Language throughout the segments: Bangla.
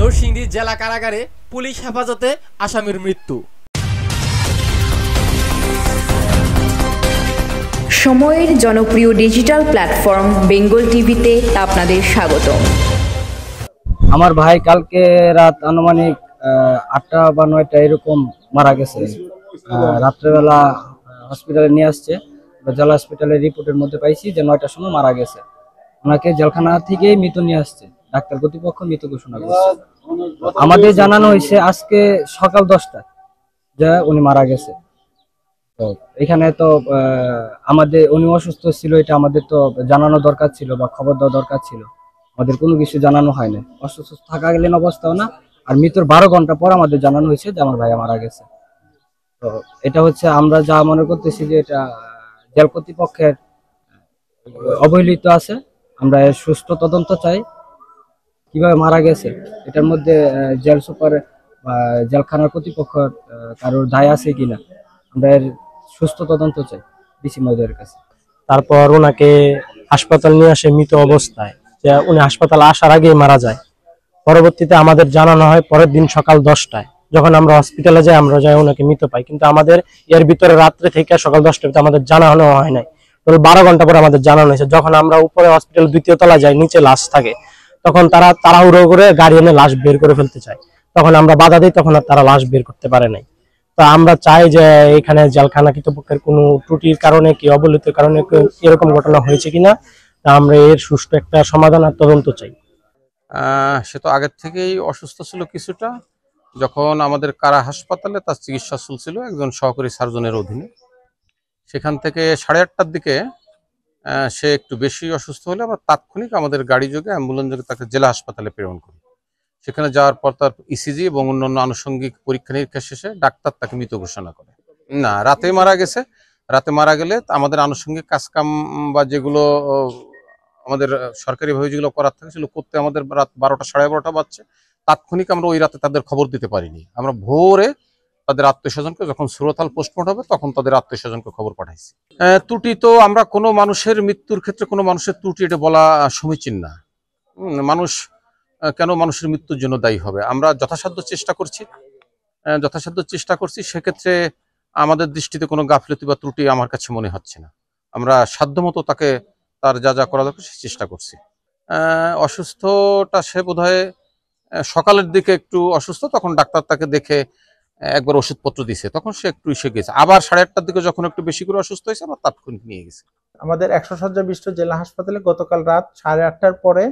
নরসিংদী জেলা কারাগারে পুলিশ হেফাজতে আসামির মৃত্যু। সময়ের জনপ্রিয় ডিজিটাল প্ল্যাটফর্ম বেঙ্গল টিভিতে আপনাদের স্বাগত। আমার ভাই কালকে রাত আনুমানিক 8টা বা 9টা এরকম মারা গেছে। রাত্রেবেলা হসপিটালে নিয়ে আসছে, জেলা হসপিটালের রিপোর্টের মধ্যে পাইছি যে 9টার সময় মারা গেছে। ওনাকে জেলখানা থেকে মৃত নিয়ে আসছে, ডাক্তার কর্তৃপক্ষ মৃত ঘোষণা করছে। আমাদের জানানো হয়েছে আজকে সকাল 10টায় যে উনি মারা গেছে। তো এখানে তো আমাদের উনি অসুস্থ ছিল, এটা আমাদের তো জানানো দরকার ছিল বা খবর দেওয়া দরকার ছিল। আমাদের কোনো কিছু জানানো হয় না, অসুস্থ থাকাকালীন অবস্থাও না। আর মৃত্যুর 12 ঘন্টা পর আমাদের জানানো হয়েছে যে আমার ভাইয়া মারা গেছে। তো এটা হচ্ছে আমরা যা মনে করতেছি যে এটা জেল কর্তৃপক্ষের অবহেলিত আছে। আমরা এর সুষ্ঠু তদন্ত চাই, কিভাবে মারা গেছে এটার মধ্যে জেল সুপার বা জেলখানার কর্তৃপক্ষ কারোর দায় আছে কিনা, আমরা এর সুষ্ঠু তদন্ত চাই ডিসি মহোদয়ের কাছে। তারপর ওনাকে হাসপাতাল নিয়ে আসে মৃত অবস্থায়, যে উনি হাসপাতালে আসার আগেই মারা যায়। পরবর্তীতে আমাদের জানানো হয় পরের দিন সকাল 10টায়, যখন আমরা হসপিটালে যাই আমরা যাই ওনাকে মৃত পাই। কিন্তু আমাদের এর ভিতরে রাত্রে থেকে সকাল 10টায় আমাদের জানানো হয় নাই, 12 ঘন্টা পরে আমাদের জানানো হয়েছে। যখন আমরা উপরে হসপিটাল 2য় তলা যাই, নিচে লাশ থাকে, তখন তারা তাড়াহুড়ো করে গাড়ি এনে লাশ বের করে ফেলতে চায়। তখন আমরা বাধা দিই, তখন আর তারা লাশ বের করতে পারে নাই। তো আমরা চাই যে এখানে জেলখানা কর্তৃপক্ষের কোনো ত্রুটির কারণে কি অবহেলিত কারণে এরকম ঘটনা হয়েছে কিনা, তা আমরা এর সুষ্ঠু একটা সমাধান আর তদন্ত চাই। সে তো আগের থেকেই অসুস্থ ছিল কিছুটা। যখন আমাদের কারা হাসপাতালে তার চিকিৎসা চলছিল একজন সহকারী সার্জনের অধীনে, সেখান থেকে 8:30টার দিকে সে একটু বেশি অসুস্থ হলে আমরা তাৎক্ষণিক আমাদের গাড়ি যোগে অ্যাম্বুলেন্স যোগে তাকে জেলা হাসপাতালে প্রেরণ করি। সেখানে যাওয়ার পর তার ইসিজি এবং অন্যান্য আনুষঙ্গিক পরীক্ষা নিরীক্ষা শেষে ডাক্তার তাকে মৃত ঘোষণা করে। না, রাতে মারা গেছে। রাতে মারা গেলে আমাদের আনুষঙ্গিক কাজকাম বা যেগুলো আমাদের সরকারিভাবে যেগুলো করার থাকে সেগুলো করতে আমাদের রাত 12টা 12:30 বাজছে। তাৎক্ষণিক আমরা ওই রাতে তাদের খবর দিতে পারিনি। আমরা ভোরে তাদের আত্মীয় স্বজনকে, যখন সুরতাল পোস্টমর্টম হবে তখন তাদের আত্মীয় স্বজনকে খবর পাঠাইছি। ত্রুটি তো আমরা কোনো মানুষের মৃত্যুর ক্ষেত্রে কোনো মানুষের ত্রুটি এটা বলা সমীচীন না। মানুষ কেন মানুষের মৃত্যুর জন্য দায়ী হবে? আমরা যথাসাধ্য চেষ্টা করছি। সেক্ষেত্রে আমাদের দৃষ্টিতে কোনো গাফিলতি বা ত্রুটি আমার কাছে মনে হচ্ছে না। আমরা সাধ্যমতো তাকে তার যা যা করা দরকার সে চেষ্টা করছি। অসুস্থটা সে বোধহয় সকালের দিকে একটু অসুস্থ, তখন ডাক্তার তাকে দেখে একবার ওষুধপত্র দিয়েছে, তখন সে একটু এসে গেছে। আবার 8:30টার দিকে যখন একটু বেশি করে অসুস্থ হয়েছে আমরা তাৎক্ষণিক নিয়ে গেছি। আমাদের 100 শয্যা বিশিষ্ট জেলা হাসপাতালে গতকাল রাত 8:30টার পরে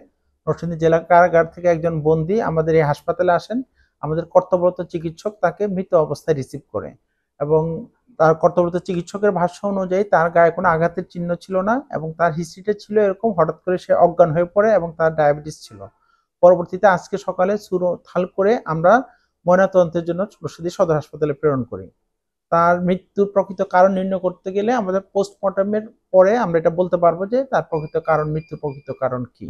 নরসিংদী জেলা কারাগার থেকে একজন বন্দী আমাদের এই হাসপাতালে আসেন। আমাদের কর্তব্যরত চিকিৎসক তাকে মৃত অবস্থায় রিসিভ করে এবং তার কর্তব্যরত চিকিৎসকের ভাষ্য অনুযায়ী তার গায়ে কোনো আঘাতের চিহ্ন ছিল না এবং তার হিস্ট্রিটা ছিল এরকম, হঠাৎ করে সে অজ্ঞান হয়ে পড়ে এবং তার ডায়াবেটিস ছিল। পরবর্তীতে আজকে সকালে সুরতাল করে আমরা ময়নাতদন্তের জন্য নরসিংদী সদর হাসপাতালে প্রেরণ করি। তার মৃত্যুর প্রকৃত কারণ নির্ণয় করতে গেলে আমাদের পোস্টমর্টমের পরে আমরা এটা বলতে পারবো যে তার মৃত্যুর প্রকৃত কারণ কি।